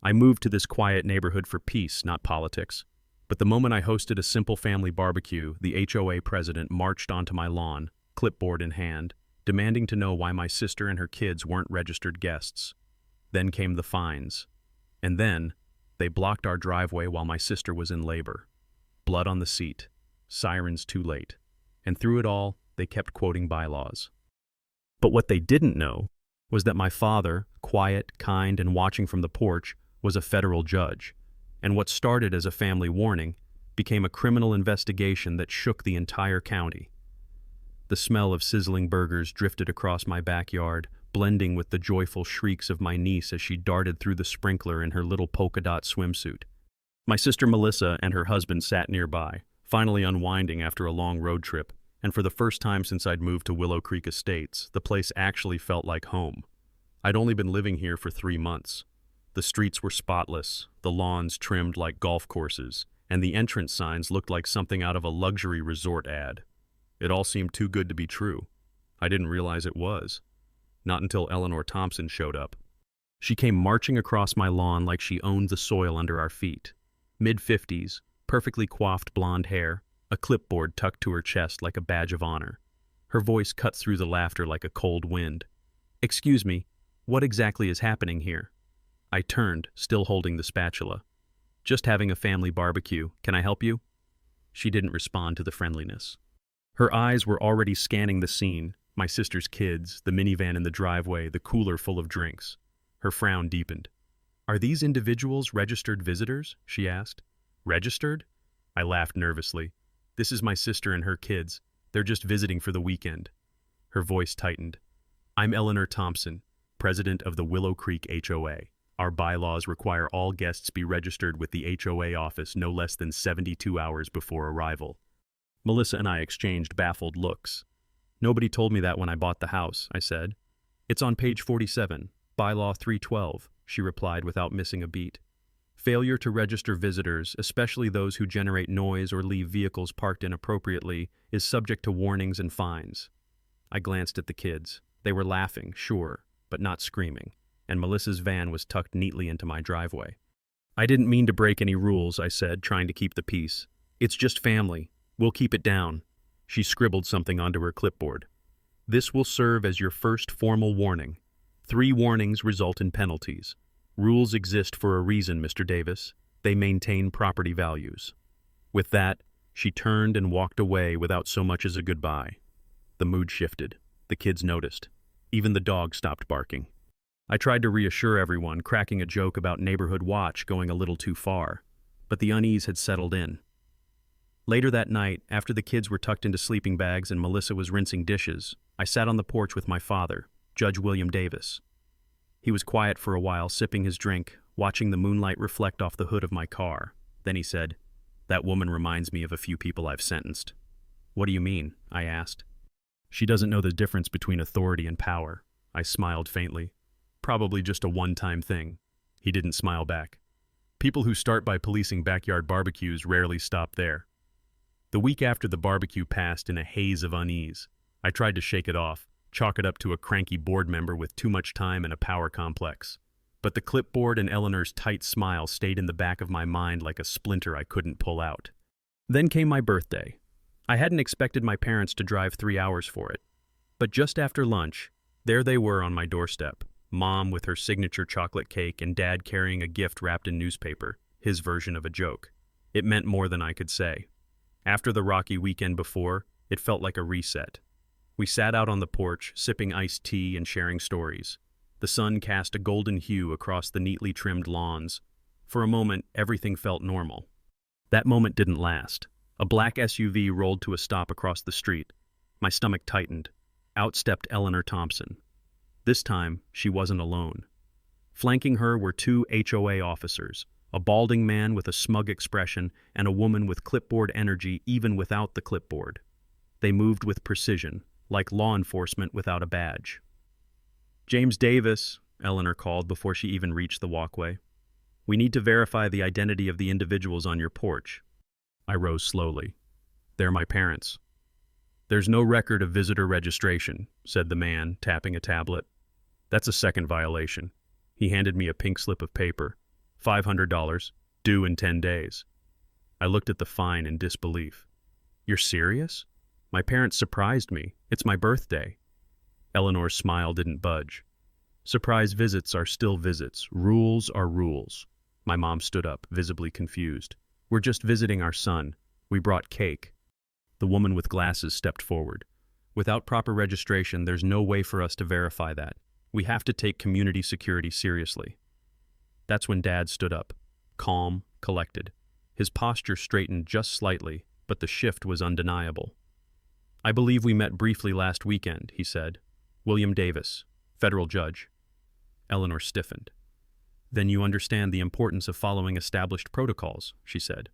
I moved to this quiet neighborhood for peace, not politics. But the moment I hosted a simple family barbecue, the HOA president marched onto my lawn, clipboard in hand, demanding to know why my sister and her kids weren't registered guests. Then came the fines. And then, they blocked our driveway while my sister was in labor. Blood on the seat. Sirens too late. And through it all, they kept quoting bylaws. But what they didn't know was that my father, quiet, kind, and watching from the porch, was a federal judge, and what started as a family warning became a criminal investigation that shook the entire county. The smell of sizzling burgers drifted across my backyard, blending with the joyful shrieks of my niece as she darted through the sprinkler in her little polka-dot swimsuit. My sister Melissa and her husband sat nearby, finally unwinding after a long road trip, and for the first time since I'd moved to Willow Creek Estates, the place actually felt like home. I'd only been living here for 3 months. The streets were spotless, the lawns trimmed like golf courses, and the entrance signs looked like something out of a luxury resort ad. It all seemed too good to be true. I didn't realize it was. Not until Eleanor Thompson showed up. She came marching across my lawn like she owned the soil under our feet. Mid-50s, perfectly coiffed blonde hair, a clipboard tucked to her chest like a badge of honor. Her voice cut through the laughter like a cold wind. "Excuse me, what exactly is happening here?" I turned, still holding the spatula. "Just having a family barbecue. Can I help you?" She didn't respond to the friendliness. Her eyes were already scanning the scene, my sister's kids, the minivan in the driveway, the cooler full of drinks. Her frown deepened. "Are these individuals registered visitors?" she asked. "Registered?" I laughed nervously. "This is my sister and her kids. They're just visiting for the weekend." Her voice tightened. "I'm Eleanor Thompson, president of the Willow Creek HOA. Our bylaws require all guests be registered with the HOA office no less than 72 hours before arrival." Melissa and I exchanged baffled looks. "Nobody told me that when I bought the house," I said. "It's on page 47, bylaw 312, she replied without missing a beat. "Failure to register visitors, especially those who generate noise or leave vehicles parked inappropriately, is subject to warnings and fines." I glanced at the kids. They were laughing, sure, but not screaming, and Melissa's van was tucked neatly into my driveway. "I didn't mean to break any rules," I said, trying to keep the peace. "It's just family. We'll keep it down." She scribbled something onto her clipboard. "This will serve as your first formal warning. 3 warnings result in penalties. Rules exist for a reason, Mr. Davis. They maintain property values." With that, she turned and walked away without so much as a goodbye. The mood shifted. The kids noticed. Even the dog stopped barking. I tried to reassure everyone, cracking a joke about Neighborhood Watch going a little too far, but the unease had settled in. Later that night, after the kids were tucked into sleeping bags and Melissa was rinsing dishes, I sat on the porch with my father, Judge William Davis. He was quiet for a while, sipping his drink, watching the moonlight reflect off the hood of my car. Then he said, "That woman reminds me of a few people I've sentenced." "What do you mean?" I asked. "She doesn't know the difference between authority and power." I smiled faintly. "Probably just a one-time thing." He didn't smile back. "People who start by policing backyard barbecues rarely stop there." The week after the barbecue passed in a haze of unease. I tried to shake it off, chalk it up to a cranky board member with too much time and a power complex. But the clipboard and Eleanor's tight smile stayed in the back of my mind like a splinter I couldn't pull out. Then came my birthday. I hadn't expected my parents to drive 3 hours for it. But just after lunch, there they were on my doorstep. Mom with her signature chocolate cake and Dad carrying a gift wrapped in newspaper, his version of a joke. It meant more than I could say. After the rocky weekend before, it felt like a reset. We sat out on the porch, sipping iced tea and sharing stories. The sun cast a golden hue across the neatly trimmed lawns. For a moment, everything felt normal. That moment didn't last. A black SUV rolled to a stop across the street. My stomach tightened. Out stepped Eleanor Thompson. This time, she wasn't alone. Flanking her were 2 HOA officers, a balding man with a smug expression and a woman with clipboard energy even without the clipboard. They moved with precision, like law enforcement without a badge. "James Davis," Eleanor called before she even reached the walkway. "We need to verify the identity of the individuals on your porch." I rose slowly. "They're my parents." "There's no record of visitor registration," said the man, tapping a tablet. "That's a second violation." He handed me a pink slip of paper. $500, due in 10 days. I looked at the fine in disbelief. You're serious? My parents surprised me. It's my birthday. Eleanor's smile didn't budge. Surprise visits are still visits. Rules are rules. My mom stood up, visibly confused. We're just visiting our son. We brought cake. The woman with glasses stepped forward. Without proper registration, there's no way for us to verify that. We have to take community security seriously. That's when Dad stood up, calm, collected. His posture straightened just slightly, but the shift was undeniable. I believe we met briefly last weekend, he said. William Davis, federal judge. Eleanor stiffened. Then you understand the importance of following established protocols, she said.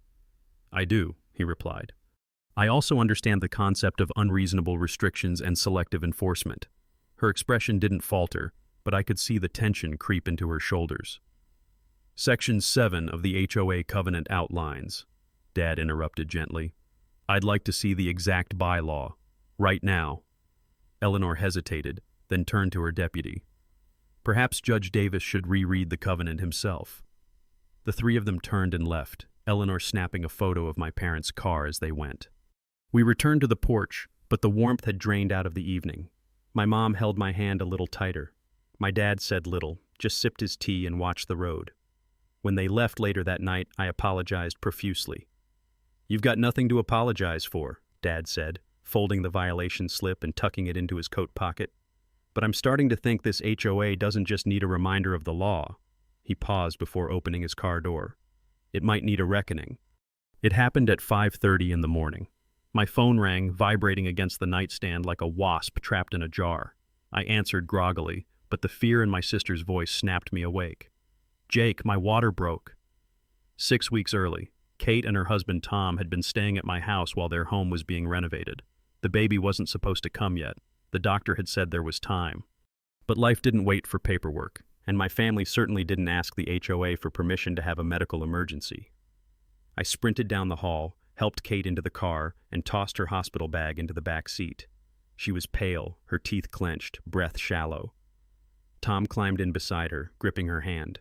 I do, he replied. I also understand the concept of unreasonable restrictions and selective enforcement. Her expression didn't falter, but I could see the tension creep into her shoulders. Section 7 of the HOA covenant outlines, Dad interrupted gently. I'd like to see the exact bylaw, right now. Eleanor hesitated, then turned to her deputy. Perhaps Judge Davis should reread the covenant himself. The three of them turned and left, Eleanor snapping a photo of my parents' car as they went. We returned to the porch, but the warmth had drained out of the evening. My mom held my hand a little tighter. My dad said little, just sipped his tea and watched the road. When they left later that night, I apologized profusely. You've got nothing to apologize for, Dad said, folding the violation slip and tucking it into his coat pocket. But I'm starting to think this HOA doesn't just need a reminder of the law. He paused before opening his car door. It might need a reckoning. It happened at 5:30 in the morning. My phone rang, vibrating against the nightstand like a wasp trapped in a jar. I answered groggily, but the fear in my sister's voice snapped me awake. Jake, my water broke. 6 weeks early, Kate and her husband Tom had been staying at my house while their home was being renovated. The baby wasn't supposed to come yet. The doctor had said there was time. But life didn't wait for paperwork, and my family certainly didn't ask the HOA for permission to have a medical emergency. I sprinted down the hall, helped Kate into the car, and tossed her hospital bag into the back seat. She was pale, her teeth clenched, breath shallow. Tom climbed in beside her, gripping her hand.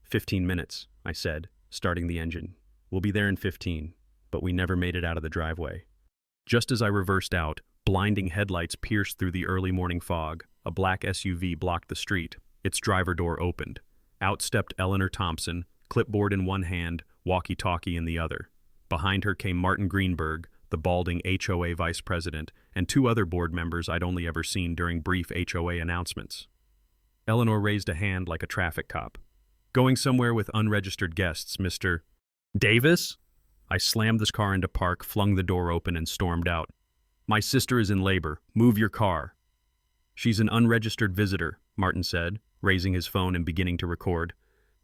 15 minutes, I said, starting the engine. We'll be there in 15, but we never made it out of the driveway. Just as I reversed out, blinding headlights pierced through the early morning fog. A black SUV blocked the street. Its driver door opened. Out stepped Eleanor Thompson, clipboard in one hand, walkie-talkie in the other. Behind her came Martin Greenberg, the balding HOA vice president, and two other board members I'd only ever seen during brief HOA announcements. Eleanor raised a hand like a traffic cop. Going somewhere with unregistered guests, Mr. Davis? I slammed this car into park, flung the door open, and stormed out. My sister is in labor. Move your car. She's an unregistered visitor, Martin said, raising his phone and beginning to record.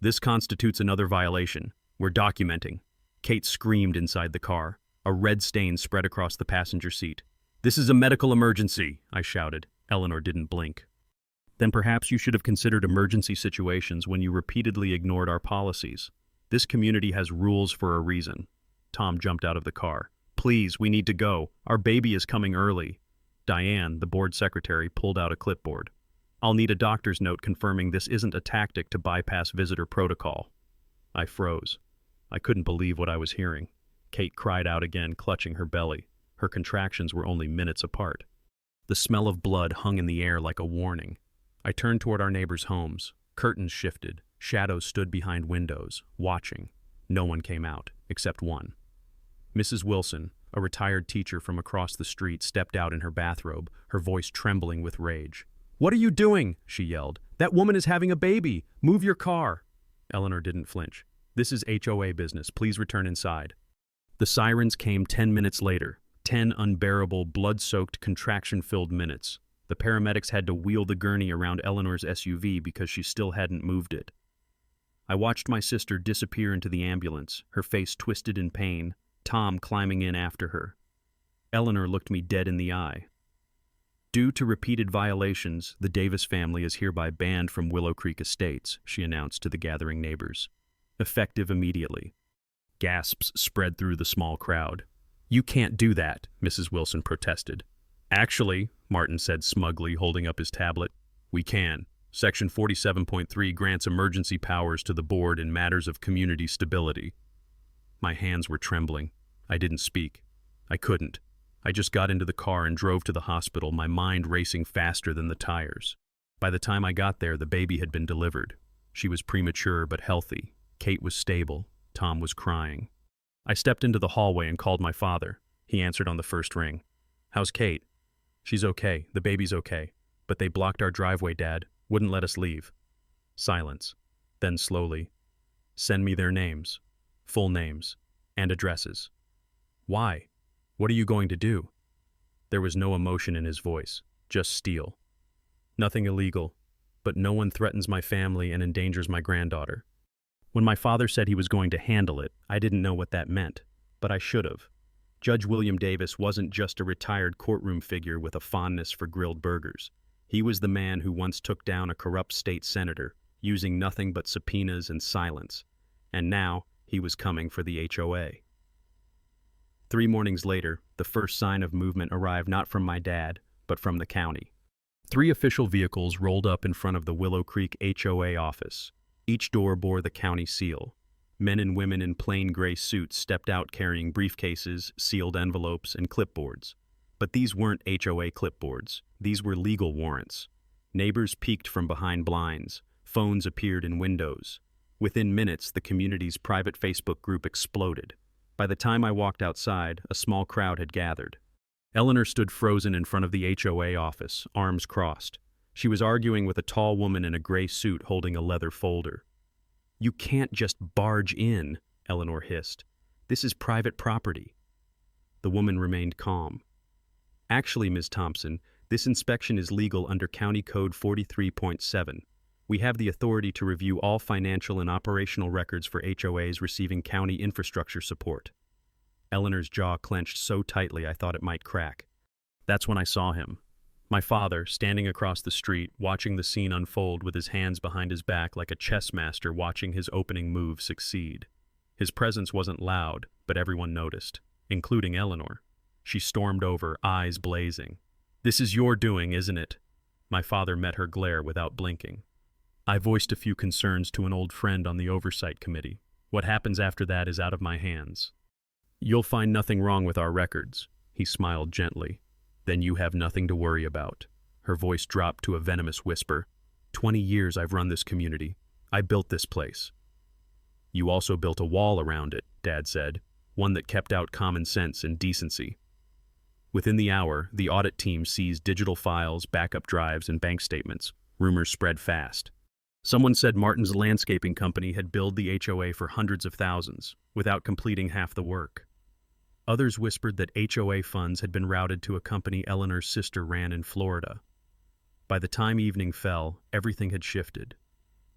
This constitutes another violation. We're documenting. Kate screamed inside the car. A red stain spread across the passenger seat. This is a medical emergency, I shouted. Eleanor didn't blink. Then perhaps you should have considered emergency situations when you repeatedly ignored our policies. This community has rules for a reason. Tom jumped out of the car. Please, we need to go. Our baby is coming early. Diane, the board secretary, pulled out a clipboard. I'll need a doctor's note confirming this isn't a tactic to bypass visitor protocol. I froze. I couldn't believe what I was hearing. Kate cried out again, clutching her belly. Her contractions were only minutes apart. The smell of blood hung in the air like a warning. I turned toward our neighbors' homes. Curtains shifted. Shadows stood behind windows, watching. No one came out, except one. Mrs. Wilson, a retired teacher from across the street, stepped out in her bathrobe, her voice trembling with rage. "What are you doing?" she yelled. "That woman is having a baby. Move your car." Eleanor didn't flinch. "This is HOA business. Please return inside." The sirens came 10 minutes later. 10 unbearable, blood-soaked, contraction-filled minutes. The paramedics had to wheel the gurney around Eleanor's SUV because she still hadn't moved it. I watched my sister disappear into the ambulance, her face twisted in pain, Tom climbing in after her. Eleanor looked me dead in the eye. Due to repeated violations, the Davis family is hereby banned from Willow Creek Estates, she announced to the gathering neighbors. Effective immediately. Gasps spread through the small crowd. "You can't do that," Mrs. Wilson protested. "Actually," Martin said smugly, holding up his tablet, "we can. Section 47.3 grants emergency powers to the board in matters of community stability. My hands were trembling. I didn't speak. I couldn't. I just got into the car and drove to the hospital, my mind racing faster than the tires. By the time I got there, the baby had been delivered. She was premature but healthy. Kate was stable. Tom was crying. I stepped into the hallway and called my father. He answered on the first ring. "How's Kate?" "She's okay. The baby's okay. But they blocked our driveway, Dad. Wouldn't let us leave." Silence. Then slowly, "Send me their names. Full names. And addresses." "Why? What are you going to do?" There was no emotion in his voice, just steel. "Nothing illegal, but no one threatens my family and endangers my granddaughter." When my father said he was going to handle it, I didn't know what that meant, but I should have. Judge William Davis wasn't just a retired courtroom figure with a fondness for grilled burgers. He was the man who once took down a corrupt state senator, using nothing but subpoenas and silence. And now, he was coming for the HOA. 3 mornings later, the first sign of movement arrived not from my dad, but from the county. 3 official vehicles rolled up in front of the Willow Creek HOA office. Each door bore the county seal. Men and women in plain gray suits stepped out carrying briefcases, sealed envelopes, and clipboards. But these weren't HOA clipboards. These were legal warrants. Neighbors peeked from behind blinds. Phones appeared in windows. Within minutes, the community's private Facebook group exploded. By the time I walked outside, a small crowd had gathered. Eleanor stood frozen in front of the HOA office, arms crossed. She was arguing with a tall woman in a gray suit holding a leather folder. "You can't just barge in," Eleanor hissed. "This is private property." The woman remained calm. "Actually, Ms. Thompson, this inspection is legal under County Code 43.7. We have the authority to review all financial and operational records for HOAs receiving county infrastructure support." Eleanor's jaw clenched so tightly I thought it might crack. That's when I saw him. My father, standing across the street, watching the scene unfold with his hands behind his back like a chess master watching his opening move succeed. His presence wasn't loud, but everyone noticed, including Eleanor. She stormed over, eyes blazing. "This is your doing, isn't it?" My father met her glare without blinking. I voiced a few concerns to an old friend on the oversight committee. What happens after that is out of my hands. "You'll find nothing wrong with our records," he smiled gently. "Then you have nothing to worry about." Her voice dropped to a venomous whisper. 20 years I've run this community. I built this place." "You also built a wall around it," Dad said, "one that kept out common sense and decency." Within the hour, the audit team seized digital files, backup drives, and bank statements. Rumors spread fast. Someone said Martin's landscaping company had billed the HOA for hundreds of thousands, without completing half the work. Others whispered that HOA funds had been routed to a company Eleanor's sister ran in Florida. By the time evening fell, everything had shifted.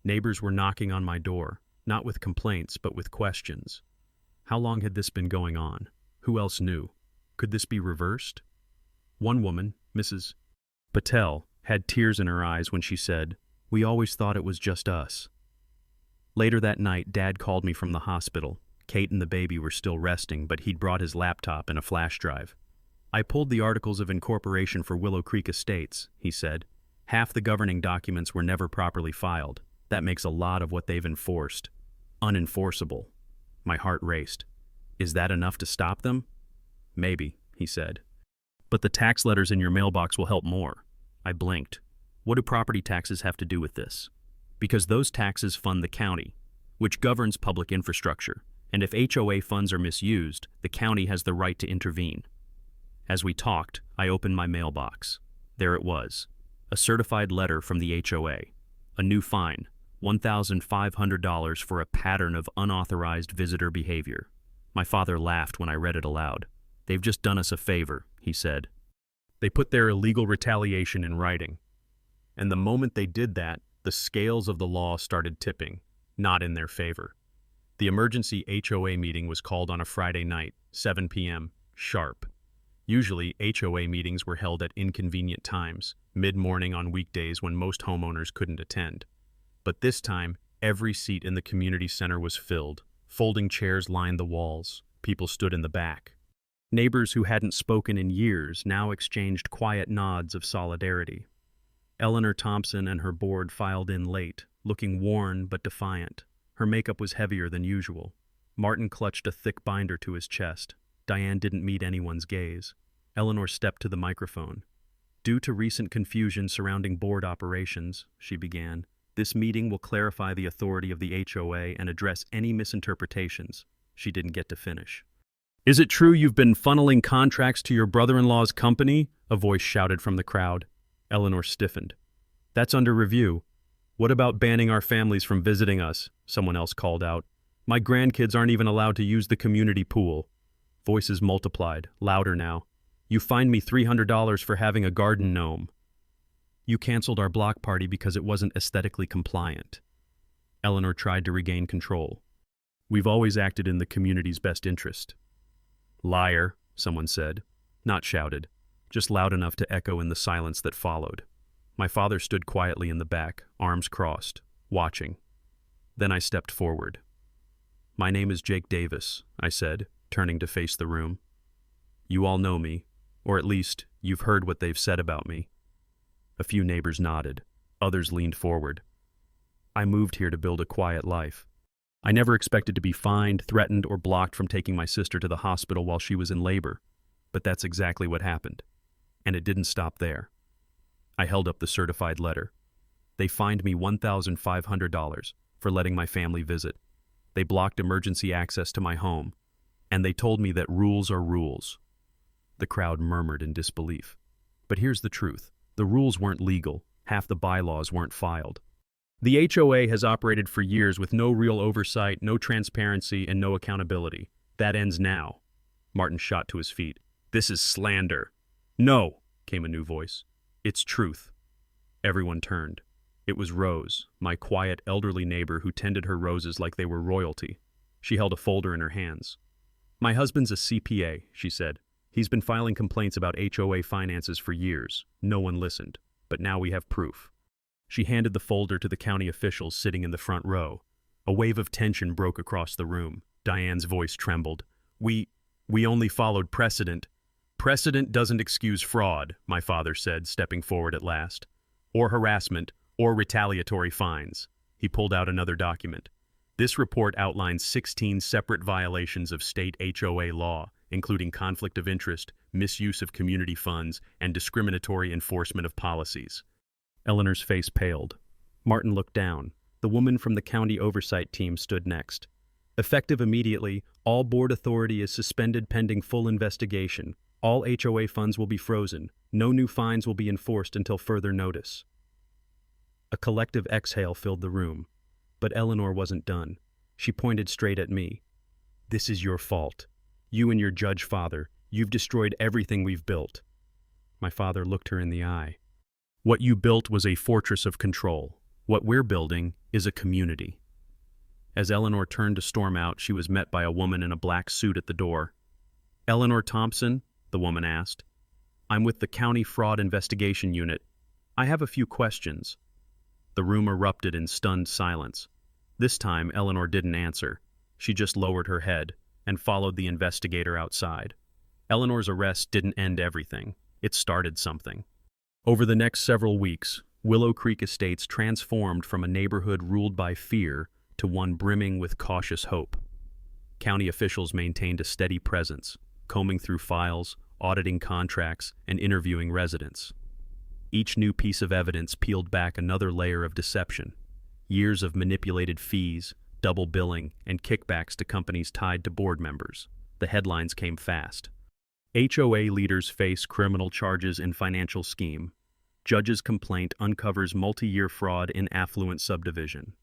Neighbors were knocking on my door, not with complaints, but with questions. How long had this been going on? Who else knew? Could this be reversed? One woman, Mrs. Patel, had tears in her eyes when she said, "We always thought it was just us." Later that night, Dad called me from the hospital. Kate and the baby were still resting, but he'd brought his laptop and a flash drive. "I pulled the articles of incorporation for Willow Creek Estates," he said. "Half the governing documents were never properly filed. That makes a lot of what they've enforced unenforceable." My heart raced. "Is that enough to stop them?" "Maybe," he said. "But the tax letters in your mailbox will help more." I blinked. "What do property taxes have to do with this?" "Because those taxes fund the county, which governs public infrastructure. And if HOA funds are misused, the county has the right to intervene." As we talked, I opened my mailbox. There it was, a certified letter from the HOA. A new fine, $1,500 for a pattern of unauthorized visitor behavior. My father laughed when I read it aloud. "They've just done us a favor," he said. "They put their illegal retaliation in writing. And the moment they did that, the scales of the law started tipping, not in their favor." The emergency HOA meeting was called on a Friday night, 7 p.m., sharp. Usually, HOA meetings were held at inconvenient times, mid-morning on weekdays when most homeowners couldn't attend. But this time, every seat in the community center was filled. Folding chairs lined the walls. People stood in the back. Neighbors who hadn't spoken in years now exchanged quiet nods of solidarity. Eleanor Thompson and her board filed in late, looking worn but defiant. Her makeup was heavier than usual. Martin clutched a thick binder to his chest. Diane didn't meet anyone's gaze. Eleanor stepped to the microphone. Due to recent confusion surrounding board operations, she began, this meeting will clarify the authority of the HOA and address any misinterpretations. She didn't get to finish. Is it true you've been funneling contracts to your brother-in-law's company? A voice shouted from the crowd. Eleanor stiffened. That's under review. What about banning our families from visiting us? Someone else called out. My grandkids aren't even allowed to use the community pool. Voices multiplied, louder now. You fined me $300 for having a garden gnome. You canceled our block party because it wasn't aesthetically compliant. Eleanor tried to regain control. We've always acted in the community's best interest. Liar, someone said. Not shouted, just loud enough to echo in the silence that followed. My father stood quietly in the back, arms crossed, watching. Then I stepped forward. My name is Jake Davis, I said, turning to face the room. You all know me, or at least you've heard what they've said about me. A few neighbors nodded. Others leaned forward. I moved here to build a quiet life. I never expected to be fined, threatened, or blocked from taking my sister to the hospital while she was in labor. But that's exactly what happened. And it didn't stop there. I held up the certified letter. They fined me $1,500 for letting my family visit. They blocked emergency access to my home. And they told me that rules are rules. The crowd murmured in disbelief. But here's the truth. The rules weren't legal. Half the bylaws weren't filed. The HOA has operated for years with no real oversight, no transparency, and no accountability. That ends now. Martin shot to his feet. This is slander. No, came a new voice. It's truth. Everyone turned. It was Rose, my quiet, elderly neighbor who tended her roses like they were royalty. She held a folder in her hands. My husband's a CPA, she said. He's been filing complaints about HOA finances for years. No one listened, but now we have proof. She handed the folder to the county officials sitting in the front row. A wave of tension broke across the room. Diane's voice trembled. We only followed precedent. Precedent doesn't excuse fraud, my father said, stepping forward at last. Or harassment, or retaliatory fines. He pulled out another document. This report outlines 16 separate violations of state HOA law, including conflict of interest, misuse of community funds, and discriminatory enforcement of policies. Eleanor's face paled. Martin looked down. The woman from the county oversight team stood next. Effective immediately, all board authority is suspended pending full investigation. All HOA funds will be frozen. No new fines will be enforced until further notice. A collective exhale filled the room. But Eleanor wasn't done. She pointed straight at me. This is your fault. You and your judge father, you've destroyed everything we've built. My father looked her in the eye. What you built was a fortress of control. What we're building is a community. As Eleanor turned to storm out, she was met by a woman in a black suit at the door. Eleanor Thompson? The woman asked. I'm with the County Fraud Investigation Unit. I have a few questions. The room erupted in stunned silence. This time, Eleanor didn't answer. She just lowered her head and followed the investigator outside. Eleanor's arrest didn't end everything. It started something. Over the next several weeks, Willow Creek Estates transformed from a neighborhood ruled by fear to one brimming with cautious hope. County officials maintained a steady presence, combing through files, auditing contracts, and interviewing residents. Each new piece of evidence peeled back another layer of deception. Years of manipulated fees, double billing, and kickbacks to companies tied to board members. The headlines came fast. HOA leaders face criminal charges in financial scheme. Judge's complaint uncovers multi-year fraud in affluent subdivision.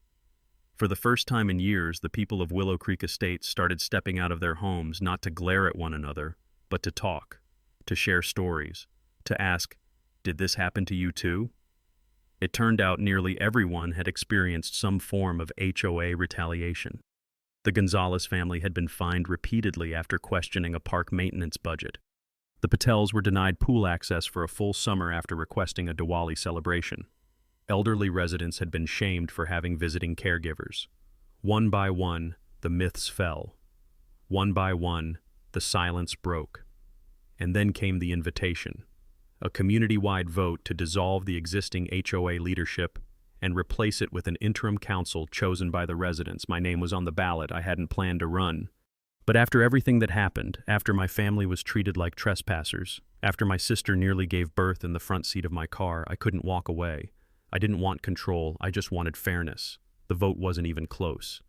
For the first time in years, the people of Willow Creek Estates started stepping out of their homes not to glare at one another, but to talk, to share stories, to ask, did this happen to you too? It turned out nearly everyone had experienced some form of HOA retaliation. The Gonzalez family had been fined repeatedly after questioning a park maintenance budget. The Patels were denied pool access for a full summer after requesting a Diwali celebration. Elderly residents had been shamed for having visiting caregivers. One by one, the myths fell. One by one, the silence broke. And then came the invitation. a community-wide vote to dissolve the existing HOA leadership and replace it with an interim council chosen by the residents. My name was on the ballot. I hadn't planned to run. But after everything that happened, after my family was treated like trespassers, after my sister nearly gave birth in the front seat of my car, I couldn't walk away. I didn't want control, I just wanted fairness. The vote wasn't even close.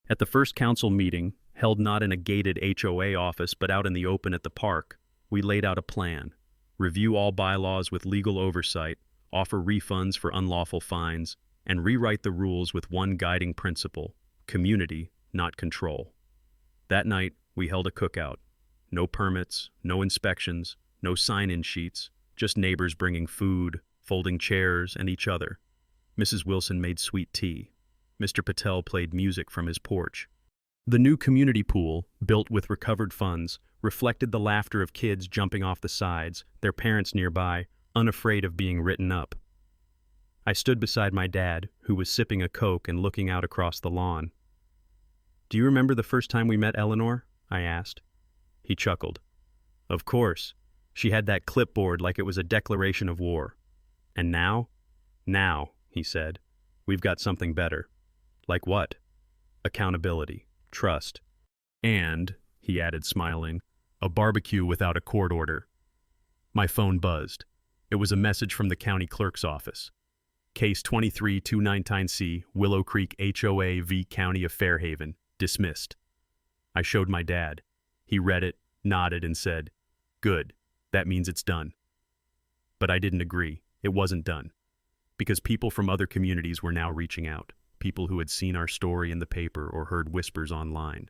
At the first council meeting, held not in a gated HOA office but out in the open at the park, we laid out a plan. Review all bylaws with legal oversight, offer refunds for unlawful fines, and rewrite the rules with one guiding principle: community, not control. That night, we held a cookout. No permits, no inspections, no sign-in sheets, just neighbors bringing food, folding chairs, and each other. Mrs. Wilson made sweet tea. Mr. Patel played music from his porch. The new community pool, built with recovered funds, reflected the laughter of kids jumping off the sides, their parents nearby, unafraid of being written up. I stood beside my dad, who was sipping a Coke and looking out across the lawn. "Do you remember the first time we met Eleanor?" I asked. He chuckled. "Of course. She had that clipboard like it was a declaration of war. And now?" "Now," he said, "we've got something better." "Like what?" "Accountability, trust, and," he added smiling, "a barbecue without a court order." My phone buzzed. It was a message from the county clerk's office. Case 23219C, Willow Creek HOA v. County of Fairhaven, dismissed. I showed my dad. He read it, nodded, and said, "Good, that means it's done." But I didn't agree. It wasn't done. Because people from other communities were now reaching out, people who had seen our story in the paper or heard whispers online.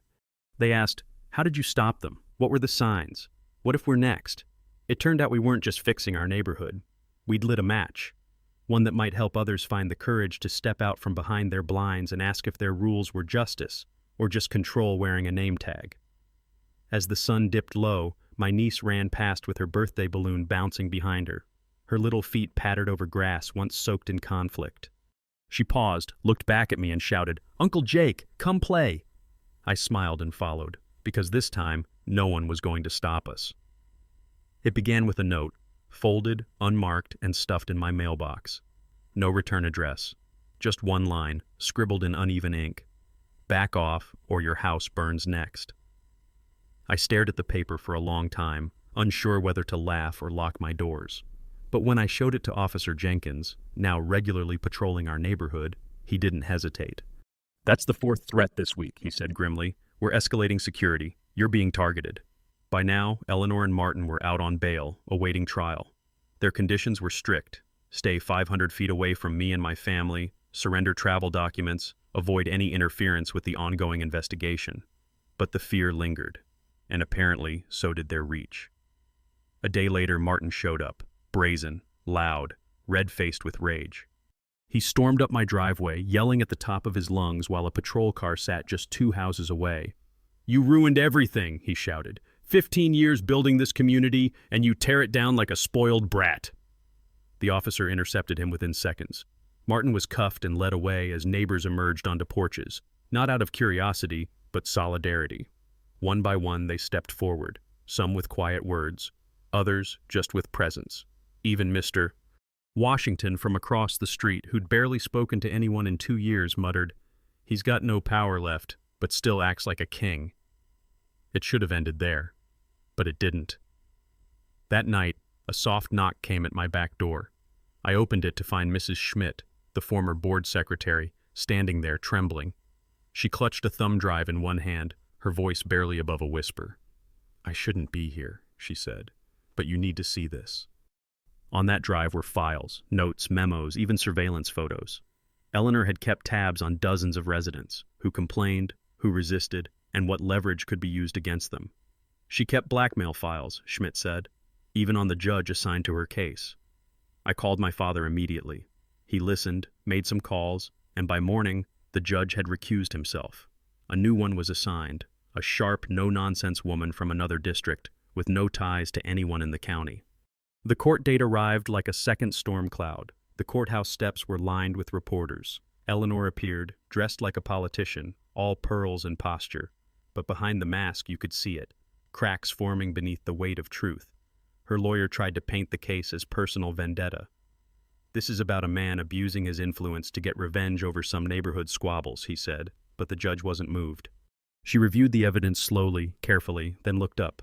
They asked, "How did you stop them? What were the signs? What if we're next?" It turned out we weren't just fixing our neighborhood. We'd lit a match, one that might help others find the courage to step out from behind their blinds and ask if their rules were justice or just control wearing a name tag. As the sun dipped low, my niece ran past with her birthday balloon bouncing behind her. Her little feet pattered over grass once soaked in conflict. She paused, looked back at me, and shouted, "Uncle Jake, come play!" I smiled and followed, because this time, no one was going to stop us. It began with a note, folded, unmarked, and stuffed in my mailbox. No return address. Just one line, scribbled in uneven ink. "Back off, or your house burns next." I stared at the paper for a long time, unsure whether to laugh or lock my doors. But when I showed it to Officer Jenkins, now regularly patrolling our neighborhood, he didn't hesitate. "That's the fourth threat this week," he said grimly. "We're escalating security. You're being targeted." By now, Eleanor and Martin were out on bail, awaiting trial. Their conditions were strict. Stay 500 feet away from me and my family, surrender travel documents, avoid any interference with the ongoing investigation. But the fear lingered, and apparently so did their reach. A day later, Martin showed up, brazen, loud, red-faced with rage. He stormed up my driveway, yelling at the top of his lungs while a patrol car sat just 2 houses away. "You ruined everything," he shouted. 15 years building this community, and you tear it down like a spoiled brat." The officer intercepted him within seconds. Martin was cuffed and led away as neighbors emerged onto porches, not out of curiosity, but solidarity. One by one, they stepped forward, some with quiet words, others just with presence. Even Mr. Washington from across the street, who'd barely spoken to anyone in 2 years, muttered, "He's got no power left, but still acts like a king." It should have ended there, but it didn't. That night, a soft knock came at my back door. I opened it to find Mrs. Schmidt, the former board secretary, standing there trembling. She clutched a thumb drive in one hand, her voice barely above a whisper. "I shouldn't be here," she said, "but you need to see this." On that drive were files, notes, memos, even surveillance photos. Eleanor had kept tabs on dozens of residents, who complained, who resisted, and what leverage could be used against them. She kept blackmail files, Schmidt said, even on the judge assigned to her case. I called my father immediately. He listened, made some calls, and by morning, the judge had recused himself. A new one was assigned, a sharp, no-nonsense woman from another district, with no ties to anyone in the county. The court date arrived like a second storm cloud. The courthouse steps were lined with reporters. Eleanor appeared, dressed like a politician, all pearls and posture. But behind the mask you could see it, cracks forming beneath the weight of truth. Her lawyer tried to paint the case as personal vendetta. "This is about a man abusing his influence to get revenge over some neighborhood squabbles," he said, but the judge wasn't moved. She reviewed the evidence slowly, carefully, then looked up.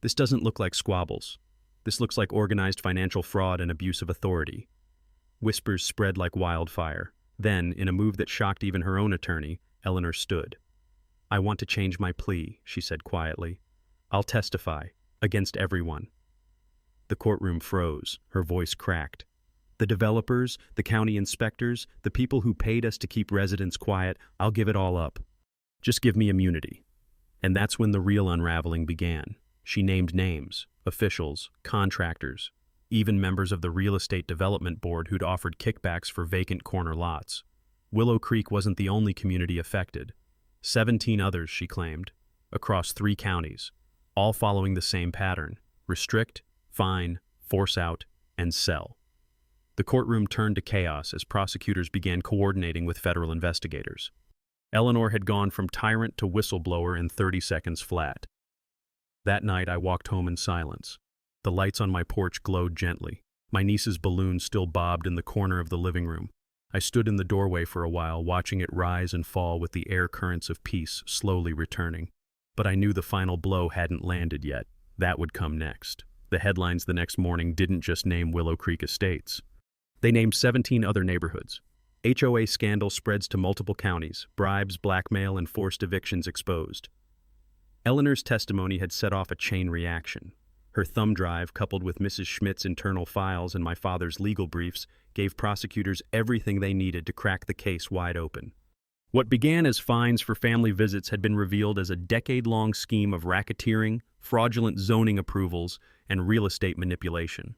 "This doesn't look like squabbles. This looks like organized financial fraud and abuse of authority." Whispers spread like wildfire. Then, in a move that shocked even her own attorney, Eleanor stood. "I want to change my plea," she said quietly. "I'll testify, against everyone." The courtroom froze, her voice cracked. "The developers, the county inspectors, the people who paid us to keep residents quiet, I'll give it all up. Just give me immunity." And that's when the real unraveling began. She named names, officials, contractors, even members of the real estate development board who'd offered kickbacks for vacant corner lots. Willow Creek wasn't the only community affected. 17 others, she claimed, across 3 counties, all following the same pattern: restrict, fine, force out, and sell. The courtroom turned to chaos as prosecutors began coordinating with federal investigators. Eleanor had gone from tyrant to whistleblower in 30 seconds flat. That night, I walked home in silence. The lights on my porch glowed gently. My niece's balloon still bobbed in the corner of the living room. I stood in the doorway for a while, watching it rise and fall with the air currents of peace slowly returning. But I knew the final blow hadn't landed yet. That would come next. The headlines the next morning didn't just name Willow Creek Estates. They named 17 other neighborhoods. HOA scandal spreads to multiple counties, bribes, blackmail, and forced evictions exposed. Eleanor's testimony had set off a chain reaction. Her thumb drive, coupled with Mrs. Schmidt's internal files and my father's legal briefs, gave prosecutors everything they needed to crack the case wide open. What began as fines for family visits had been revealed as a decade-long scheme of racketeering, fraudulent zoning approvals, and real estate manipulation.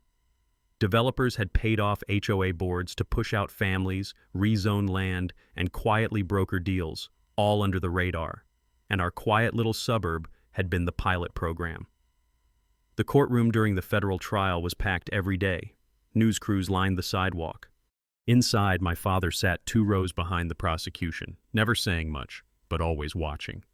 Developers had paid off HOA boards to push out families, rezone land, and quietly broker deals, all under the radar. And our quiet little suburb had been the pilot program. The courtroom during the federal trial was packed every day. News crews lined the sidewalk. Inside, my father sat 2 rows behind the prosecution, never saying much, but always watching.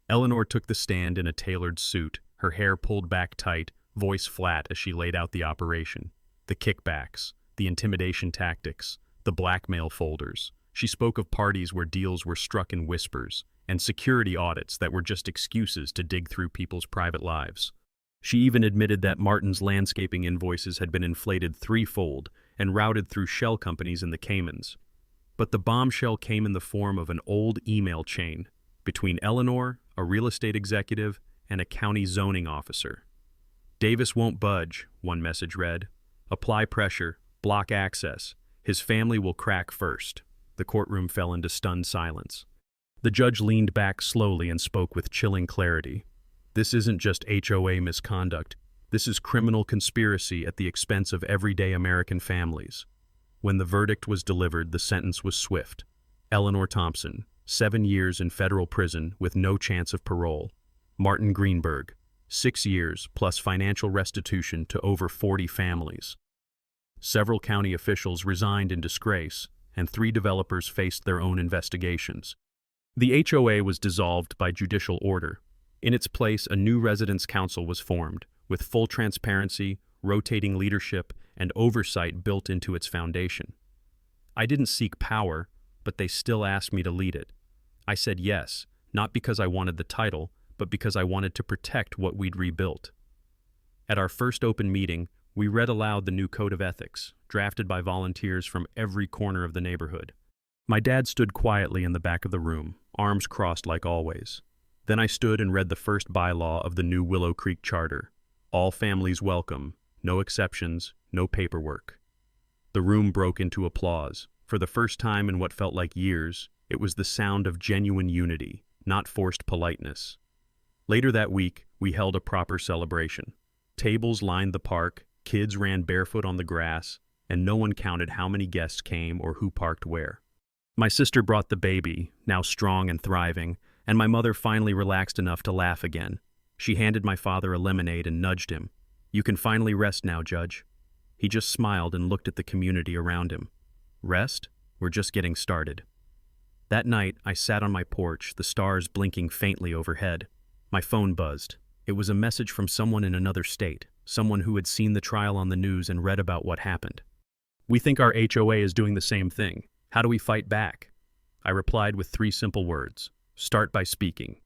Eleanor took the stand in a tailored suit, her hair pulled back tight, voice flat as she laid out the operation. The kickbacks, the intimidation tactics, the blackmail folders. She spoke of parties where deals were struck in whispers, and security audits that were just excuses to dig through people's private lives. She even admitted that Martin's landscaping invoices had been inflated 3-fold and routed through shell companies in the Caymans. But the bombshell came in the form of an old email chain between Eleanor, a real estate executive, and a county zoning officer. "Davis won't budge," one message read. "Apply pressure, block access. His family will crack first." The courtroom fell into stunned silence. The judge leaned back slowly and spoke with chilling clarity. "This isn't just HOA misconduct. This is criminal conspiracy at the expense of everyday American families." When the verdict was delivered, the sentence was swift. Eleanor Thompson, 7 years in federal prison with no chance of parole. Martin Greenberg, 6 years plus financial restitution to over 40 families. Several county officials resigned in disgrace, and 3 developers faced their own investigations. The HOA was dissolved by judicial order. In its place, a new residence council was formed, with full transparency, rotating leadership, and oversight built into its foundation. I didn't seek power, but they still asked me to lead it. I said yes, not because I wanted the title, but because I wanted to protect what we'd rebuilt. At our first open meeting, we read aloud the new code of ethics, drafted by volunteers from every corner of the neighborhood. My dad stood quietly in the back of the room, arms crossed like always. Then I stood and read the first bylaw of the new Willow Creek Charter. All families welcome, no exceptions, no paperwork. The room broke into applause. For the first time in what felt like years, it was the sound of genuine unity, not forced politeness. Later that week, we held a proper celebration. Tables lined the park, kids ran barefoot on the grass, and no one counted how many guests came or who parked where. My sister brought the baby, now strong and thriving, and my mother finally relaxed enough to laugh again. She handed my father a lemonade and nudged him. "You can finally rest now, Judge." He just smiled and looked at the community around him. "Rest? We're just getting started." That night, I sat on my porch, the stars blinking faintly overhead. My phone buzzed. It was a message from someone in another state, someone who had seen the trial on the news and read about what happened. "We think our HOA is doing the same thing. How do we fight back?" I replied with 3 simple words: start by speaking.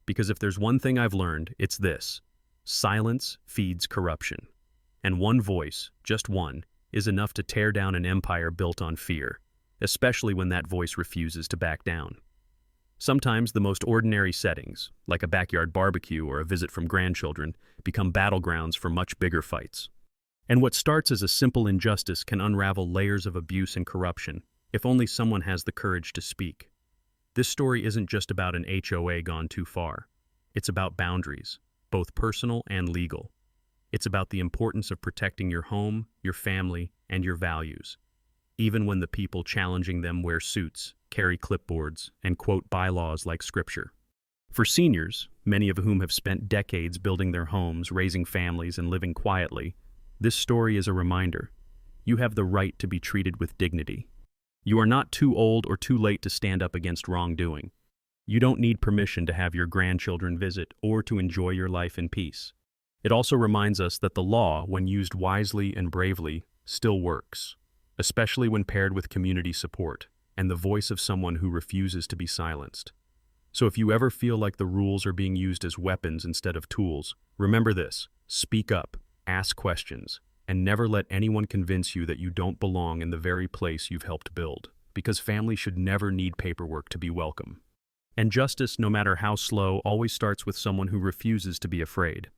Because if there's one thing I've learned, it's this: silence feeds corruption. And one voice, just one, is enough to tear down an empire built on fear, especially when that voice refuses to back down. Sometimes the most ordinary settings, like a backyard barbecue or a visit from grandchildren, become battlegrounds for much bigger fights. And what starts as a simple injustice can unravel layers of abuse and corruption, if only someone has the courage to speak. This story isn't just about an HOA gone too far. It's about boundaries, both personal and legal. It's about the importance of protecting your home, your family, and your values, even when the people challenging them wear suits, carry clipboards, and quote bylaws like scripture. For seniors, many of whom have spent decades building their homes, raising families, and living quietly, this story is a reminder. You have the right to be treated with dignity. You are not too old or too late to stand up against wrongdoing. You don't need permission to have your grandchildren visit or to enjoy your life in peace. It also reminds us that the law, when used wisely and bravely, still works, especially when paired with community support and the voice of someone who refuses to be silenced. So if you ever feel like the rules are being used as weapons instead of tools, remember this: speak up, ask questions, and never let anyone convince you that you don't belong in the very place you've helped build, because family should never need paperwork to be welcome. And justice, no matter how slow, always starts with someone who refuses to be afraid.